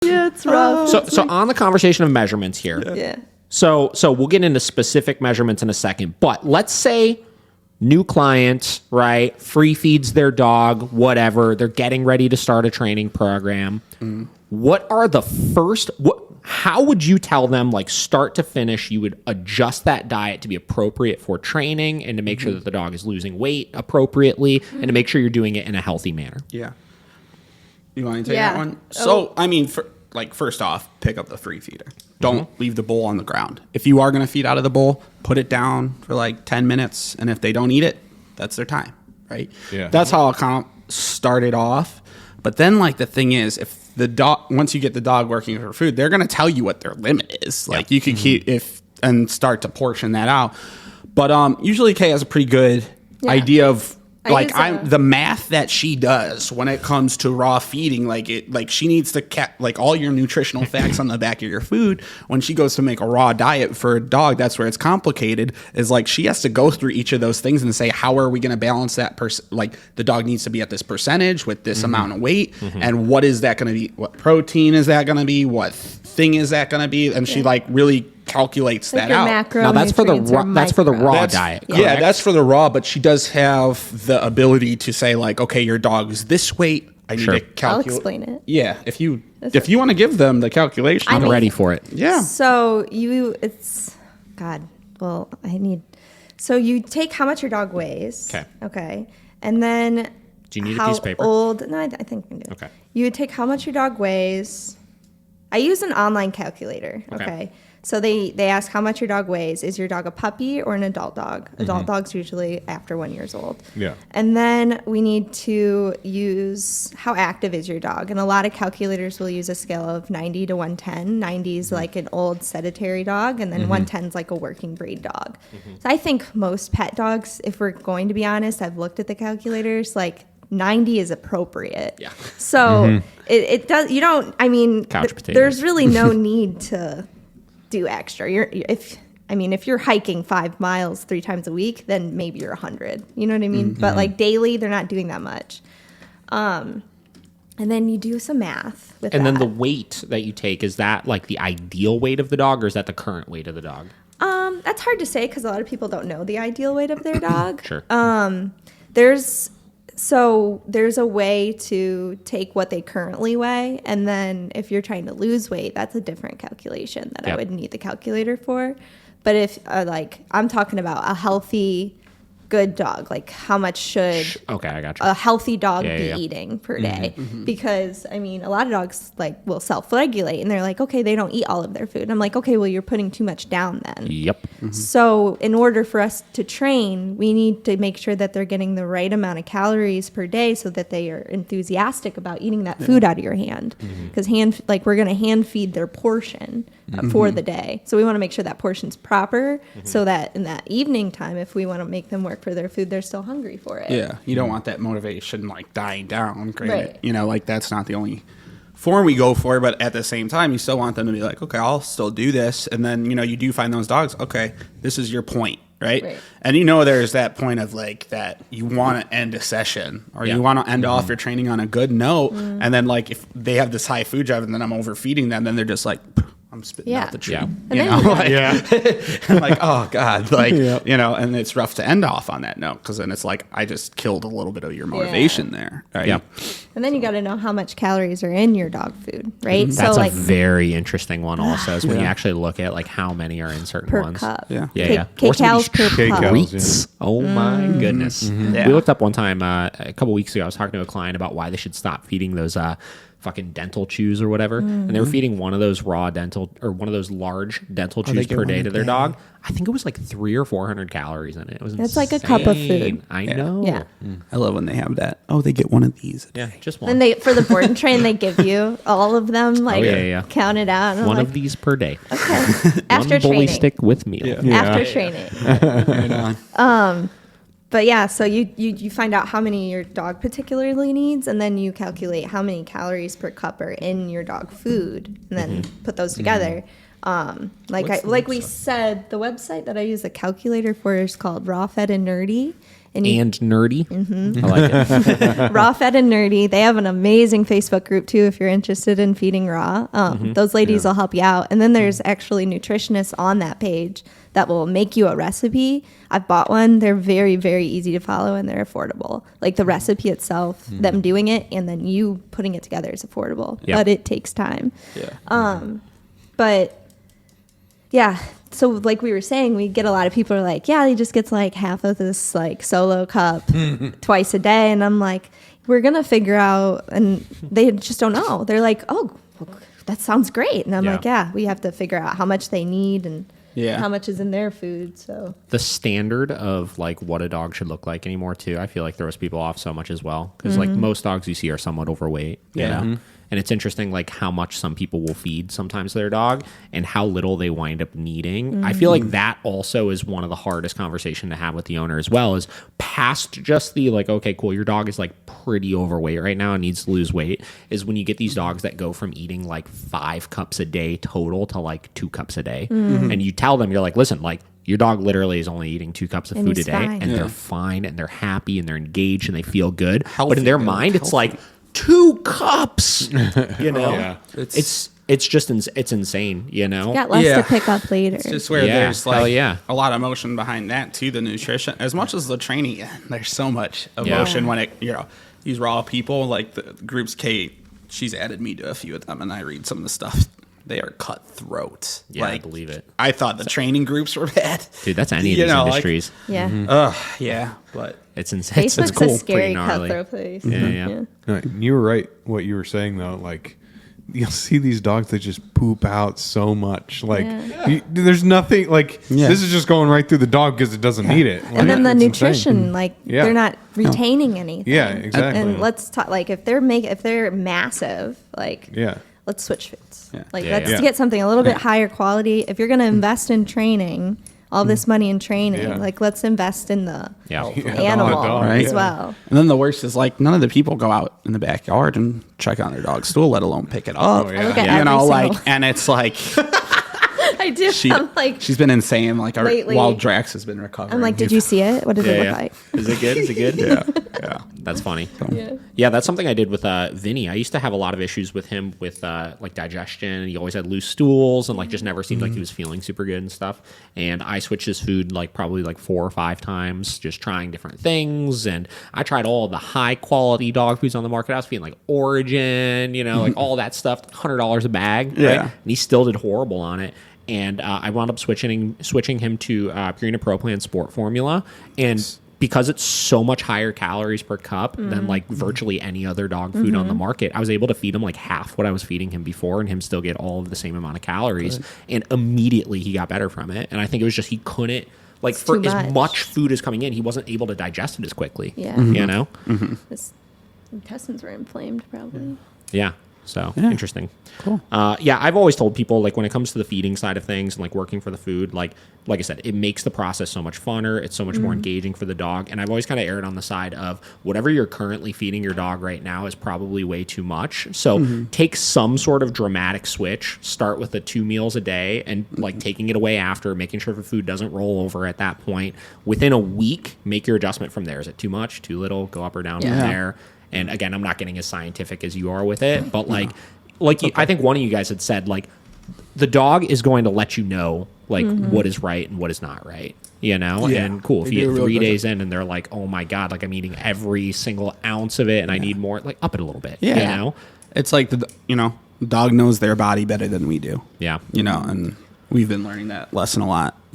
Yeah, it's rough. So on the conversation of measurements here. Yeah. So we'll get into specific measurements in a second, but let's say new client, right? Free feeds their dog, whatever. They're getting ready to start a training program. What are the first, how would you tell them, like start to finish, you would adjust that diet to be appropriate for training and to make sure that the dog is losing weight appropriately and to make sure you're doing it in a healthy manner? Yeah. You want to take Yeah. that one? So, I mean, first off, pick up the free feeder. Don't leave the bowl on the ground. If you are going to feed out of the bowl, put it down for like 10 minutes. And if they don't eat it, that's their time, right? Yeah. That's how it kind of started off. But then, like, the thing is, if the dog, once you get the dog working for food, they're going to tell you what their limit is. Like, you could keep, and start to portion that out. But usually Kay has a pretty good idea of, the math that she does when it comes to raw feeding, like she needs to like all your nutritional facts on the back of your food. When she goes to make a raw diet for a dog, that's where it's complicated. Is like she has to go through each of those things and say, how are we going to balance that? Like the dog needs to be at this percentage with this amount of weight, and what is that going to be? What protein is that going to be? What thing is that going to be? And she like really calculates Like that out. Now that's for the raw diet. Yeah, that's for the raw, but she does have the ability to say like, okay, your dog is this weight. I need to calculate. I'll explain it. Yeah, if you want to give them the calculation, I'm ready for it. Yeah. So you take how much your dog weighs. Okay. And then do you need a piece of paper? No, I think I do. Okay. You would take how much your dog weighs. I use an online calculator. Okay. So they ask how much your dog weighs. Is your dog a puppy or an adult dog? Adult dogs usually after 1 year old. Yeah. And then we need to use how active is your dog. And a lot of calculators will use a scale of 90 to 110. 90 is like an old sedentary dog, and then 110 is like a working breed dog. So I think most pet dogs, if we're going to be honest, I've looked at the calculators, like 90 is appropriate. Yeah. So it does, you don't, I mean, Couch potatoes. there's really no need to do extra. If you're hiking 5 miles 3 times a week, then maybe you're 100. You know what I mean? But like daily, they're not doing that much. And then you do some math with And that. then the weight that you take, is that like the ideal weight of the dog, or is that the current weight of the dog? That's hard to say because a lot of people don't know the ideal weight of their dog. Sure. There's a way to take what they currently weigh, and then if you're trying to lose weight, that's a different calculation that I would need the calculator for. But if I'm talking about a healthy, good dog, like how much should I got you. a healthy dog be Yeah. eating per day? Because I mean, a lot of dogs like will self-regulate, and they're like, okay, they don't eat all of their food. And I'm like, okay, well, you're putting too much down then. Yep. So in order for us to train, we need to make sure that they're getting the right amount of calories per day so that they are enthusiastic about eating that food out of your hand. Because we're going to hand feed their portion for the day. So we want to make sure that portion's proper so that in that evening time, if we want to make them work for their food, they're still hungry for it. Yeah, you don't want that motivation like dying down. Granted, Right. like that's not the only form we go for, but at the same time, you still want them to be like, okay, I'll still do this. And then, you do find those dogs, okay, this is your point, right? And there's that point of like that you want to end a session or you want to end off your training on a good note. And then like if they have this high food drive and then I'm overfeeding them, then they're just like, I'm spitting out the tree. Yeah. And then you I'm like, oh God, and it's rough to end off on that note because then it's like, I just killed a little bit of your motivation there. Right? Yeah. And then you got to know how much calories are in your dog food, right? That's so a very interesting one also, is when you actually look at like how many are in certain per ones. cup. Yeah. Yeah. K calories per cup. Treats. Oh my goodness. Yeah. We looked up one time, a couple weeks ago, I was talking to a client about why they should stop feeding those fucking dental chews or whatever. And they were feeding one of those one of those large dental chews per day to their dog. I think it was like 300 or 400 calories in it. It was That's like a cup of food. insane. I know. Yeah. I love when they have that. Oh, they get one of these. Yeah, just one. And for the board and train, they give you all of them, count it out. And I'm One like, of these per day. okay. After One bully training. stick with meal. After training. But yeah, so you find out how many your dog particularly needs, and then you calculate how many calories per cup are in your dog food, and then put those together. We said, the website that I use the calculator for is called Raw Fed and Nerdy, and nerdy. I like it. Raw Fed and Nerdy. They have an amazing Facebook group too if you're interested in feeding raw. Those ladies will help you out. And then there's actually nutritionists on that page that will make you a recipe. I've bought one. They're very, very easy to follow and they're affordable. Like the recipe itself, them doing it and then you putting it together is affordable. Yeah. But it takes time. Yeah. But yeah, so like we were saying, we get a lot of people are like, yeah, he just gets like half of this like solo cup twice a day. And I'm like, we're going to figure out, and they just don't know. They're like, oh, that sounds great. And I'm Yeah. like, yeah, we have to figure out how much they need and how much is in their food. So The standard of like what a dog should look like anymore too, I feel like throws people off so much as well. Because like most dogs you see are somewhat overweight. You Yeah. know? And it's interesting, like how much some people will feed sometimes their dog and how little they wind up needing. I feel like that also is one of the hardest conversation to have with the owner as well, is past just the like, okay, cool, your dog is like pretty overweight right now and needs to lose weight, is when you get these dogs that go from eating like 5 cups a day total to like 2 cups a day. And you tell them, you're like, listen, like your dog literally is only eating 2 cups of And food a he's day fine. and they're fine and they're happy and they're engaged and they feel good. But Healthy, in their they're mind, it's healthy. like 2 cups, you know? Yeah. It's just it's insane, you know? got less Yeah. to pick up later. It's just where Yeah, there's hell like yeah. a lot of emotion behind that too. The nutrition, as much as the training, there's so much emotion when it, these raw people like the groups. Kate, she's added me to a few of them, and I read some of the stuff. They are cutthroat. Yeah, I like, believe it. I thought the training groups were bad. Dude, that's any of You these know, like- industries. yeah. Yeah, but It's insane. It's Facebook's cool. a scary Pretty gnarly. cutthroat place. Yeah. No, you were right. What you were saying though, like you'll see these dogs that just poop out so much. Like there's nothing. Like this is just going right through the dog because it doesn't need it. Like, And then the it's insane. nutrition, like Yeah. they're not retaining anything. Yeah, exactly. And let's talk like if they're massive, like Yeah. let's switch foods. Yeah. Like Yeah, let's yeah. get something a little bit higher quality. If you're going to invest in training, all this money in training, Yeah. like let's invest in the Yeah. animal dog, right? as well. and then the worst is like none of the people go out in the backyard and check on their dog's stool, let alone pick it up. Oh, yeah. I look at Yeah. every You know, single- like, and it's like I do. I'm like, she's been insane. Like Lately. while Drax has been recovering. I'm like, did you see it? What did it look like? Is it good? Is it good? Yeah. That's funny. Yeah. Yeah, that's something I did with Vinny. I used to have a lot of issues with him with like digestion. He always had loose stools and like just never seemed like he was feeling super good and stuff. And I switched his food like probably like 4 or 5 times, just trying different things. And I tried all the high quality dog foods on the market. I was feeding like Origin, you know, like all that stuff, $100 a bag. Yeah. Right? And he still did horrible on it. And I wound up switching him to Purina Pro Plan Sport Formula. And because it's so much higher calories per cup than like virtually any other dog food on the market, I was able to feed him like half what I was feeding him before and him still get all of the same amount of calories. And immediately he got better from it. And I think it was just he couldn't, like It's for too as much. much food as coming in, he wasn't able to digest it as quickly. Yeah. You know? His intestines were inflamed, probably. Yeah. So Yeah. interesting. Cool. Yeah, I've always told people like when it comes to the feeding side of things and like working for the food, like I said, it makes the process so much funner. It's so much more engaging for the dog. And I've always kind of erred on the side of whatever you're currently feeding your dog right now is probably way too much. So take some sort of dramatic switch. Start with the 2 meals a day and like taking it away after, making sure the food doesn't roll over at that point. Within a week, make your adjustment from there. Is it too much, too little? Go up or down from Yeah. there. And again, I'm not getting as scientific as you are with it, but like I think one of you guys had said, like, the dog is going to let you know, like, what is right and what is not right, you know? Yeah. And cool, if They you do get a really 3 good days in and they're like, oh my God, like, I'm eating every single ounce of it and I need more, like, up it a little bit, you know? It's like the dog knows their body better than we do. Yeah. And we've been learning that lesson a lot.